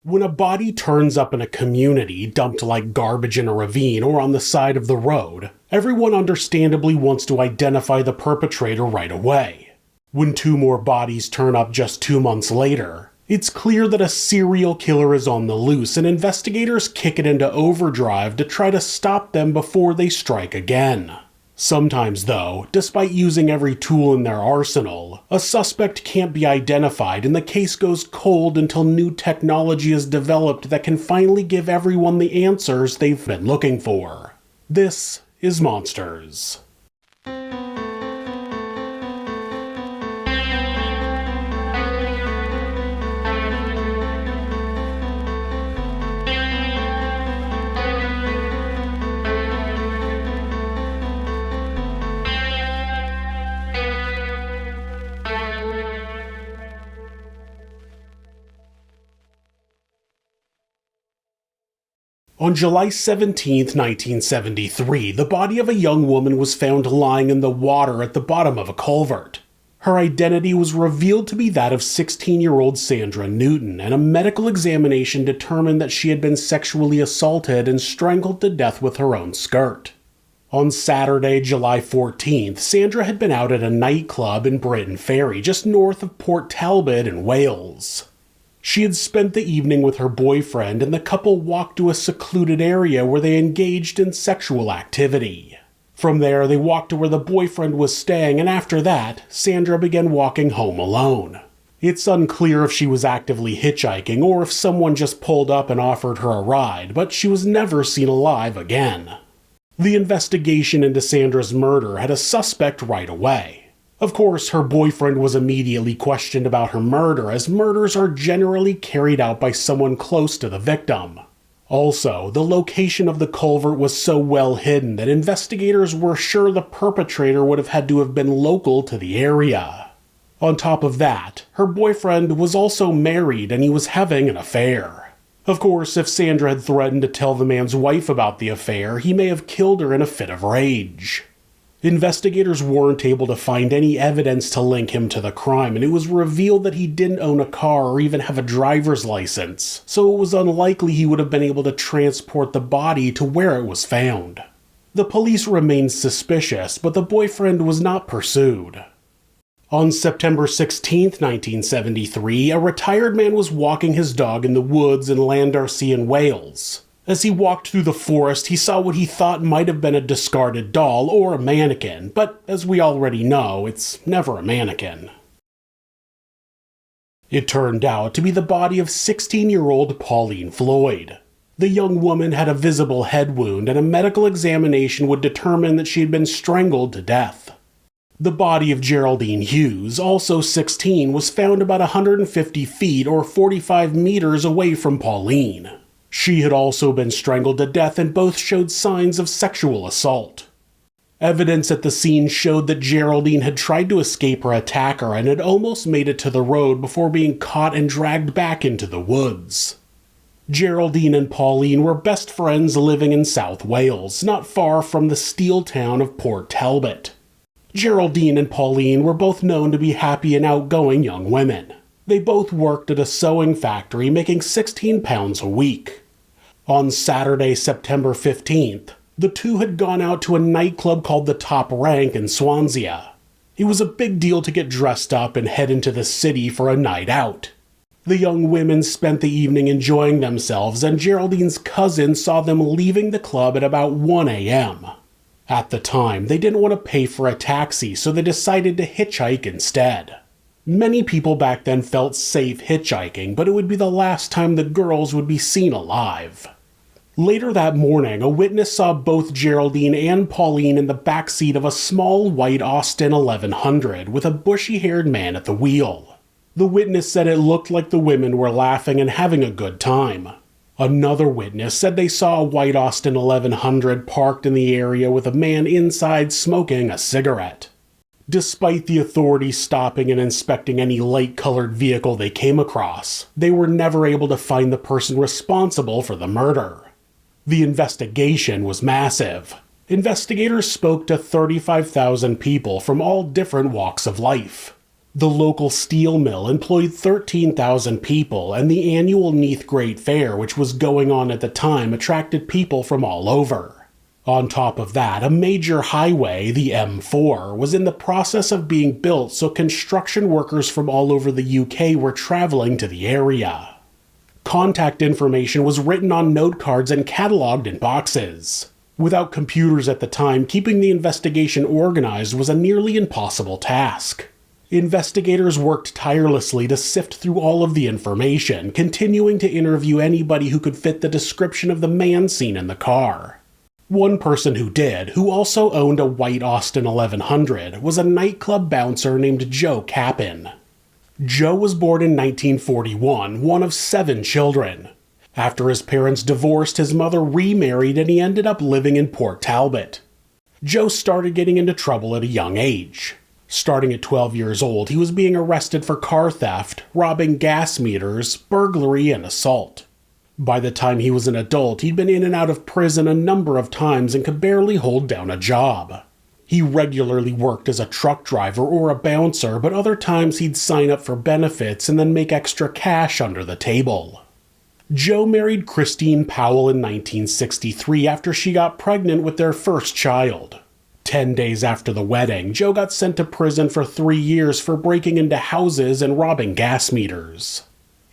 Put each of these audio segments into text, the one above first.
When a body turns up in a community dumped like garbage in a ravine or on the side of the road, everyone understandably wants to identify the perpetrator right away. When 2 more bodies turn up just 2 months later, it's clear that a serial killer is on the loose, and investigators kick it into overdrive to try to stop them before they strike again. Sometimes, though, despite using every tool in their arsenal, a suspect can't be identified and the case goes cold until new technology is developed that can finally give everyone the answers they've been looking for. This is Monsters. On July 17, 1973, the body of a young woman was found lying in the water at the bottom of a culvert. Her identity was revealed to be that of 16-year-old Sandra Newton, and a medical examination determined that she had been sexually assaulted and strangled to death with her own skirt. On Saturday, July 14th, Sandra had been out at a nightclub in Briton Ferry, just north of Port Talbot in Wales. She had spent the evening with her boyfriend, and the couple walked to a secluded area where they engaged in sexual activity. From there, they walked to where the boyfriend was staying, and after that, Sandra began walking home alone. It's unclear if she was actively hitchhiking or if someone just pulled up and offered her a ride, but she was never seen alive again. The investigation into Sandra's murder had a suspect right away. Of course, her boyfriend was immediately questioned about her murder, as murders are generally carried out by someone close to the victim. Also, the location of the culvert was so well hidden that investigators were sure the perpetrator would have had to have been local to the area. On top of that, her boyfriend was also married and he was having an affair. Of course, if Sandra had threatened to tell the man's wife about the affair, he may have killed her in a fit of rage. Investigators weren't able to find any evidence to link him to the crime, and it was revealed that he didn't own a car or even have a driver's license, so it was unlikely he would have been able to transport the body to where it was found. The police remained suspicious, but the boyfriend was not pursued. On September 16, 1973, a retired man was walking his dog in the woods in Landarcy in Wales. As he walked through the forest, he saw what he thought might have been a discarded doll or a mannequin, but as we already know, it's never a mannequin. It turned out to be the body of 16-year-old Pauline Floyd. The young woman had a visible head wound, and a medical examination would determine that she had been strangled to death. The body of Geraldine Hughes, also 16, was found about 150 feet or 45 meters away from Pauline. She had also been strangled to death, and both showed signs of sexual assault. Evidence at the scene showed that Geraldine had tried to escape her attacker and had almost made it to the road before being caught and dragged back into the woods. Geraldine and Pauline were best friends living in South Wales, not far from the steel town of Port Talbot. Geraldine and Pauline were both known to be happy and outgoing young women. They both worked at a sewing factory, making £16 a week. On Saturday, September 15th, the two had gone out to a nightclub called the Top Rank in Swansea. It was a big deal to get dressed up and head into the city for a night out. The young women spent the evening enjoying themselves, and Geraldine's cousin saw them leaving the club at about 1 a.m. At the time, they didn't want to pay for a taxi, so they decided to hitchhike instead. Many people back then felt safe hitchhiking, but it would be the last time the girls would be seen alive. Later that morning, a witness saw both Geraldine and Pauline in the backseat of a small white Austin 1100 with a bushy-haired man at the wheel. The witness said it looked like the women were laughing and having a good time. Another witness said they saw a white Austin 1100 parked in the area with a man inside smoking a cigarette. Despite the authorities stopping and inspecting any light-colored vehicle they came across, they were never able to find the person responsible for the murder. The investigation was massive. Investigators spoke to 35,000 people from all different walks of life. The local steel mill employed 13,000 people, and the annual Neath Great Fair, which was going on at the time, attracted people from all over. On top of that, a major highway, the M4, was in the process of being built, so construction workers from all over the UK were traveling to the area. Contact information was written on note cards and catalogued in boxes. Without computers at the time, keeping the investigation organized was a nearly impossible task. Investigators worked tirelessly to sift through all of the information, continuing to interview anybody who could fit the description of the man seen in the car. One person who did, who also owned a white Austin 1100, was a nightclub bouncer named Joe Capin. Joe was born in 1941, one of 7 children. After his parents divorced, his mother remarried and he ended up living in Port Talbot. Joe started getting into trouble at a young age. Starting at 12 years old, he was being arrested for car theft, robbing gas meters, burglary, and assault. By the time he was an adult, he'd been in and out of prison a number of times and could barely hold down a job. He regularly worked as a truck driver or a bouncer, but other times he'd sign up for benefits and then make extra cash under the table. Joe married Christine Powell in 1963 after she got pregnant with their first child. 10 days after the wedding, Joe got sent to prison for 3 years for breaking into houses and robbing gas meters.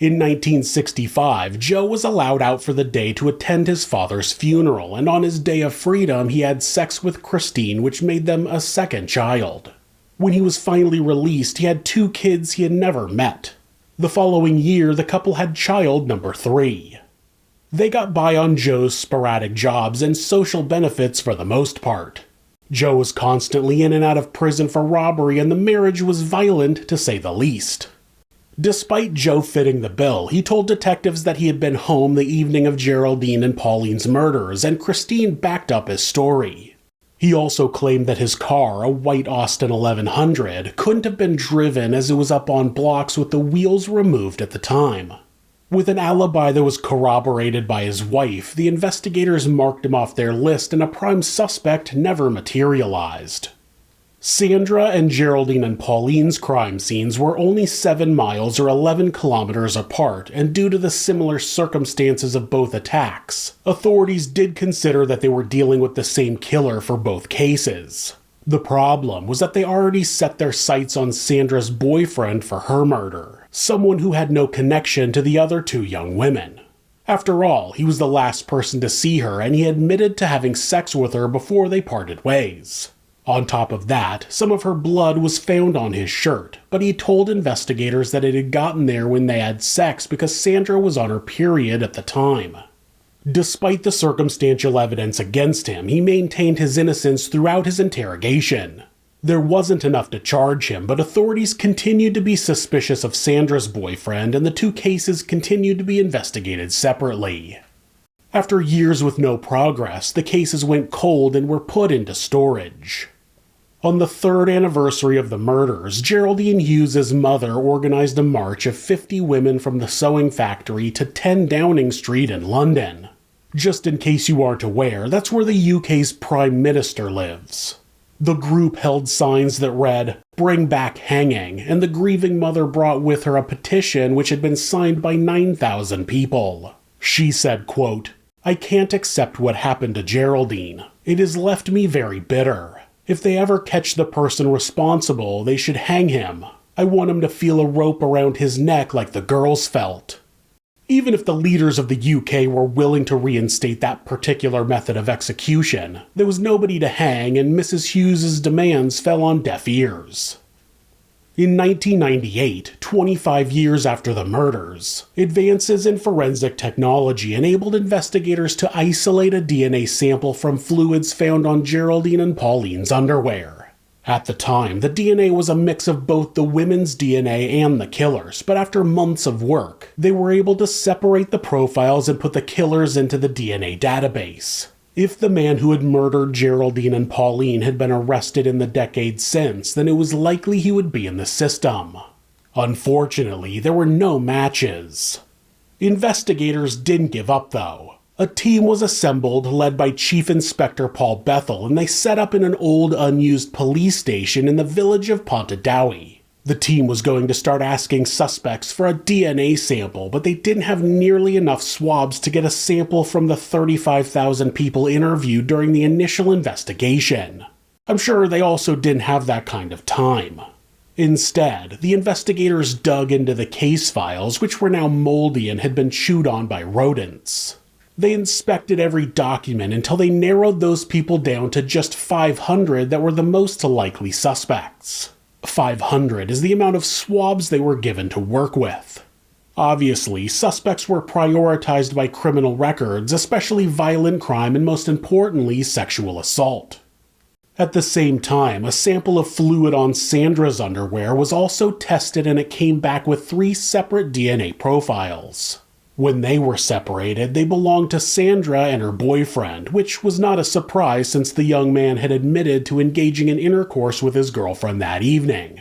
In 1965, Joe was allowed out for the day to attend his father's funeral, and on his day of freedom, he had sex with Christine, which made them a second child. When he was finally released, he had 2 kids he had never met. The following year, the couple had child number 3. They got by on Joe's sporadic jobs and social benefits for the most part. Joe was constantly in and out of prison for robbery, and the marriage was violent, to say the least. Despite Joe fitting the bill, he told detectives that he had been home the evening of Geraldine and Pauline's murders, and Christine backed up his story. He also claimed that his car, a white Austin 1100, couldn't have been driven as it was up on blocks with the wheels removed at the time. With an alibi that was corroborated by his wife, the investigators marked him off their list and a prime suspect never materialized. Sandra and Geraldine and Pauline's crime scenes were only 7 miles or 11 kilometers apart, and due to the similar circumstances of both attacks, authorities did consider that they were dealing with the same killer for both cases. The problem was that they already set their sights on Sandra's boyfriend for her murder, someone who had no connection to the other 2 young women. After all, he was the last person to see her, and he admitted to having sex with her before they parted ways. On top of that, some of her blood was found on his shirt, but he told investigators that it had gotten there when they had sex because Sandra was on her period at the time. Despite the circumstantial evidence against him, he maintained his innocence throughout his interrogation. There wasn't enough to charge him, but authorities continued to be suspicious of Sandra's boyfriend, and the 2 cases continued to be investigated separately. After years with no progress, the cases went cold and were put into storage. On the 3rd anniversary of the murders, Geraldine Hughes' mother organized a march of 50 women from the sewing factory to 10 Downing Street in London. Just in case you aren't aware, that's where the UK's Prime Minister lives. The group held signs that read, "Bring back hanging," and the grieving mother brought with her a petition which had been signed by 9,000 people. She said, quote, "I can't accept what happened to Geraldine. It has left me very bitter. If they ever catch the person responsible, they should hang him. I want him to feel a rope around his neck like the girls felt." Even if the leaders of the UK were willing to reinstate that particular method of execution, there was nobody to hang, and Mrs. Hughes' demands fell on deaf ears. In 1998, 25 years after the murders, advances in forensic technology enabled investigators to isolate a DNA sample from fluids found on Geraldine and Pauline's underwear. At the time, the DNA was a mix of both the women's DNA and the killer's, but after months of work, they were able to separate the profiles and put the killers into the DNA database. If the man who had murdered Geraldine and Pauline had been arrested in the decades since, then it was likely he would be in the system. Unfortunately, there were no matches. Investigators didn't give up, though. A team was assembled led by Chief Inspector Paul Bethel, and they set up in an old unused police station in the village of Pontardawe. The team was going to start asking suspects for a DNA sample, but they didn't have nearly enough swabs to get a sample from the 35,000 people interviewed during the initial investigation. I'm sure they also didn't have that kind of time. Instead, the investigators dug into the case files, which were now moldy and had been chewed on by rodents. They inspected every document until they narrowed those people down to just 500 that were the most likely suspects. 500 is the amount of swabs they were given to work with. Obviously, suspects were prioritized by criminal records, especially violent crime and most importantly, sexual assault. At the same time, a sample of fluid on Sandra's underwear was also tested and it came back with 3 separate DNA profiles. When they were separated, they belonged to Sandra and her boyfriend, which was not a surprise since the young man had admitted to engaging in intercourse with his girlfriend that evening.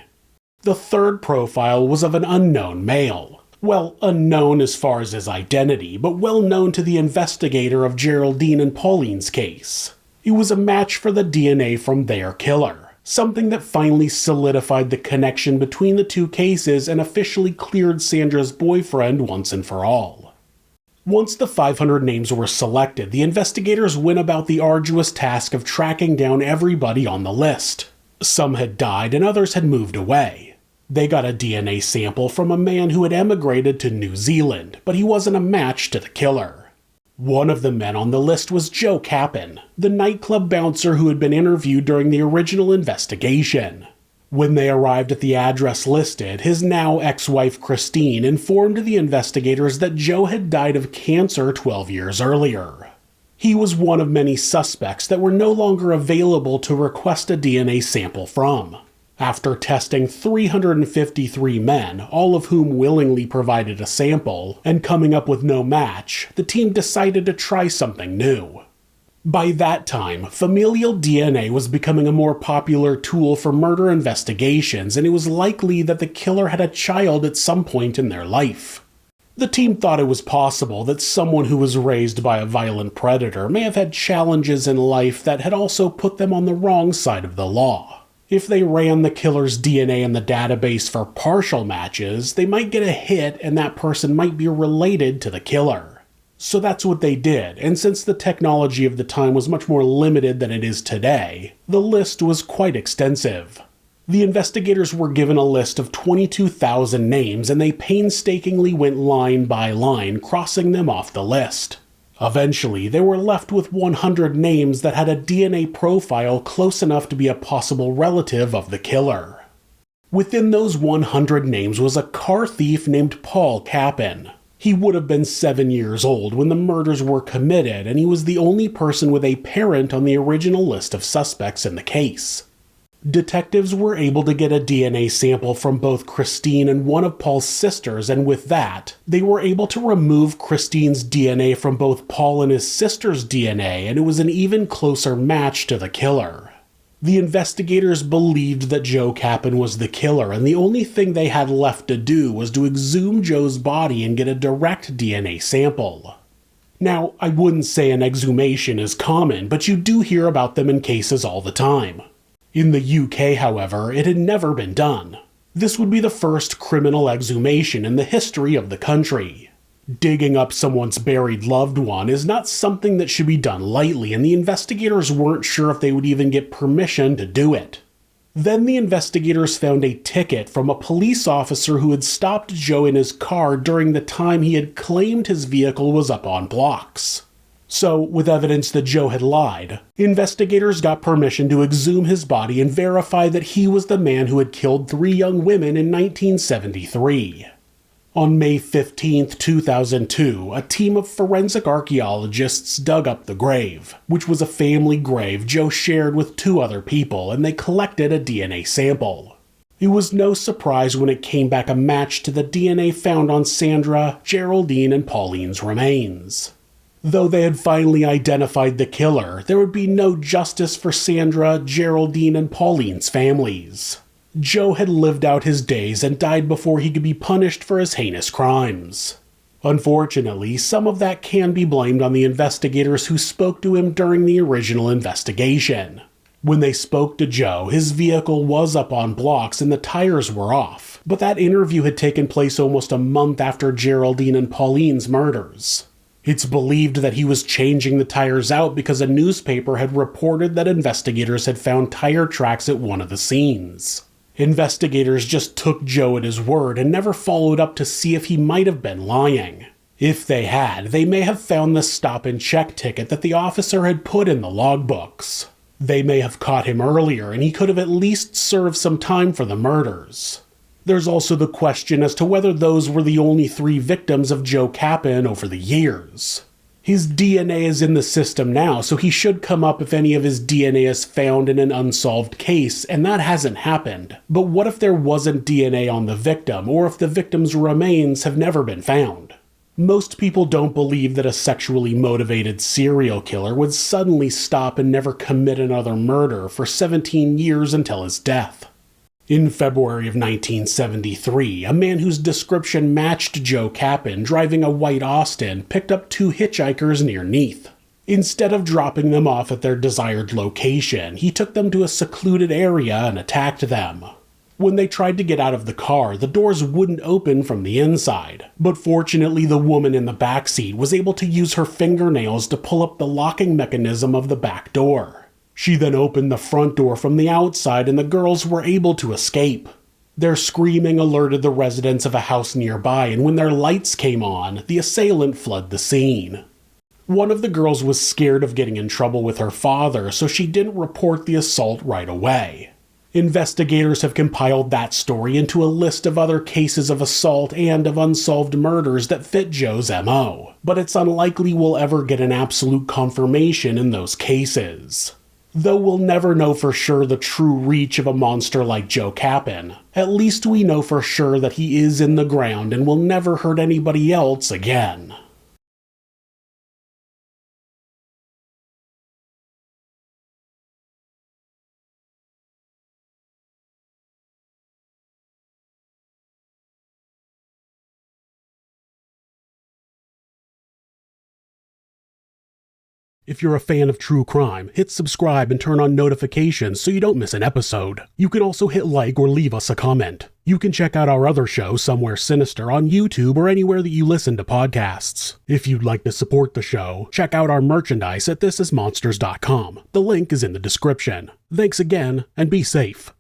The third profile was of an unknown male. Well, unknown as far as his identity, but well known to the investigator of Geraldine and Pauline's case. It was a match for the DNA from their killer, something that finally solidified the connection between the two cases and officially cleared Sandra's boyfriend once and for all. Once the 500 names were selected, the investigators went about the arduous task of tracking down everybody on the list. Some had died and others had moved away. They got a DNA sample from a man who had emigrated to New Zealand, but he wasn't a match to the killer. One of the men on the list was Joe Capin, the nightclub bouncer who had been interviewed during the original investigation. When they arrived at the address listed, his now ex-wife Christine informed the investigators that Joe had died of cancer 12 years earlier. He was one of many suspects that were no longer available to request a DNA sample from. After testing 353 men, all of whom willingly provided a sample, and coming up with no match, the team decided to try something new. By that time, familial DNA was becoming a more popular tool for murder investigations, and it was likely that the killer had a child at some point in their life. The team thought it was possible that someone who was raised by a violent predator may have had challenges in life that had also put them on the wrong side of the law. If they ran the killer's DNA in the database for partial matches, they might get a hit and that person might be related to the killer. So that's what they did, and since the technology of the time was much more limited than it is today, the list was quite extensive. The investigators were given a list of 22,000 names and they painstakingly went line by line, crossing them off the list. Eventually, they were left with 100 names that had a DNA profile close enough to be a possible relative of the killer. Within those 100 names was a car thief named Paul Capin. He would have been 7 years old when the murders were committed, and he was the only person with a parent on the original list of suspects in the case. Detectives were able to get a DNA sample from both Christine and one of Paul's sisters, and with that, they were able to remove Christine's DNA from both Paul and his sister's DNA, and it was an even closer match to the killer. The investigators believed that Joe Capin was the killer, and the only thing they had left to do was to exhume Joe's body and get a direct DNA sample. Now, I wouldn't say an exhumation is common, but you do hear about them in cases all the time. In the UK, however, it had never been done. This would be the first criminal exhumation in the history of the country. Digging up someone's buried loved one is not something that should be done lightly, and the investigators weren't sure if they would even get permission to do it. Then the investigators found a ticket from a police officer who had stopped Joe in his car during the time he had claimed his vehicle was up on blocks. So, with evidence that Joe had lied, investigators got permission to exhume his body and verify that he was the man who had killed 3 young women in 1973. On May 15, 2002, a team of forensic archaeologists dug up the grave, which was a family grave Joe shared with 2 other people, and they collected a DNA sample. It was no surprise when it came back a match to the DNA found on Sandra, Geraldine, and Pauline's remains. Though they had finally identified the killer, there would be no justice for Sandra, Geraldine, and Pauline's families. Joe had lived out his days and died before he could be punished for his heinous crimes. Unfortunately, some of that can be blamed on the investigators who spoke to him during the original investigation. When they spoke to Joe, his vehicle was up on blocks and the tires were off, but that interview had taken place almost a month after Geraldine and Pauline's murders. It's believed that he was changing the tires out because a newspaper had reported that investigators had found tire tracks at one of the scenes. Investigators just took Joe at his word and never followed up to see if he might have been lying. If they had, they may have found the stop and check ticket that the officer had put in the logbooks. They may have caught him earlier and he could have at least served some time for the murders. There's also the question as to whether those were the only 3 victims of Joe Capin over the years. His DNA is in the system now, so he should come up if any of his DNA is found in an unsolved case, and that hasn't happened. But what if there wasn't DNA on the victim, or if the victim's remains have never been found? Most people don't believe that a sexually motivated serial killer would suddenly stop and never commit another murder for 17 years until his death. In February of 1973, a man whose description matched Joe Capin driving a white Austin picked up 2 hitchhikers near Neath. Instead of dropping them off at their desired location, he took them to a secluded area and attacked them. When they tried to get out of the car, the doors wouldn't open from the inside, but fortunately the woman in the backseat was able to use her fingernails to pull up the locking mechanism of the back door. She then opened the front door from the outside and the girls were able to escape. Their screaming alerted the residents of a house nearby, and when their lights came on, the assailant fled the scene. One of the girls was scared of getting in trouble with her father, so she didn't report the assault right away. Investigators have compiled that story into a list of other cases of assault and of unsolved murders that fit Joe's MO, but it's unlikely we'll ever get an absolute confirmation in those cases. Though we'll never know for sure the true reach of a monster like Joe Capin, at least we know for sure that he is in the ground and will never hurt anybody else again. If you're a fan of true crime, hit subscribe and turn on notifications so you don't miss an episode. You can also hit like or leave us a comment. You can check out our other show, Somewhere Sinister, on YouTube or anywhere that you listen to podcasts. If you'd like to support the show, check out our merchandise at thisismonsters.com. The link is in the description. Thanks again, and be safe.